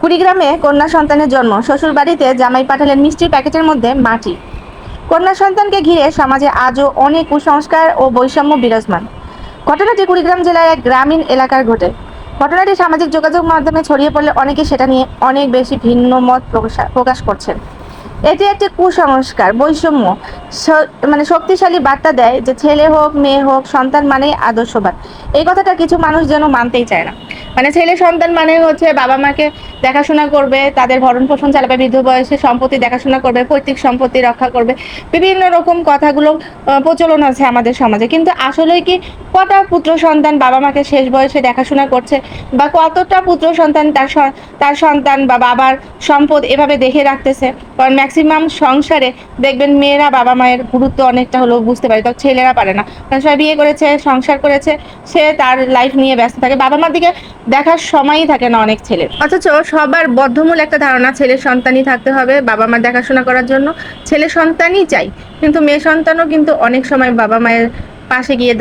কুড়িগ্রামে কন্যা সন্তানের জন্ম, শ্বশুর বাড়িতে জামাই পাঠালেন মিষ্টির প্যাকেটের মধ্যে মাটি। কন্যা সন্তানকে ঘিরে সমাজে আজও অনেক কুসংস্কার ও বৈষম্য বিরাজমান। ঘটনাটি কুড়িগ্রাম জেলার এক গ্রামীণ এলাকার ঘটে। ঘটনাটি সামাজিক যোগাযোগ মাধ্যমে ছড়িয়ে পড়লে অনেকে সেটা নিয়ে অনেক বেশি ভিন্ন মত প্রকাশ করছেন। এটি একটি কুসংস্কার, বৈষম্য, শক্তিশালী বার্তা দেয় যে ছেলে হোক মেয়ে হোক সন্তান মানেই আদর্শবান। এই কথাটা কিছু মানুষ যেন মানতেই চায় না। ছেলে সন্তান মানে হচ্ছে বাবা মাকে দেখাশোনা করবে, তাদের ভরণ পোষণ চালাবে, বৃদ্ধ বয়সে সম্পত্তি দেখাশোনা করবে, পৈতৃক সম্পত্তি রক্ষা করবে। বিভিন্ন রকম কথাগুলো প্রচলন আছে আমাদের সমাজে, কিন্তু আসলে কি কটা পুত্র সন্তান বাবা মাকে শেষ বয়সে দেখাশোনা করছে, বা কতটা পুত্র সন্তান তার সন্তান বা বাবার সম্পদ এভাবে দেখে রাখতেছে? কারণ ম্যাক্সিমাম সংসারে দেখবেন মেয়েরা বাবা মায়ের গুরুত্ব অনেকটা হলেও বুঝতে পারে, তো ছেলেরা পারে না। কারণ সবাই বিয়ে করেছে, সংসার করেছে, সে তার লাইফ নিয়ে ব্যস্ত থাকে, বাবা মার দিকে দেখার সময়ই থাকে না অনেক ছেলের। অথচ সবার বদ্ধমূল একটা ধারণা ছেলের সন্তানই থাকতে হবে বাবা মার দেখাশোনা করার জন্য, ছেলে সন্তানই চাই। কিন্তু মেয়ে সন্তানও কিন্তু অনেক সময় বাবা মায়ের পাশে গিয়ে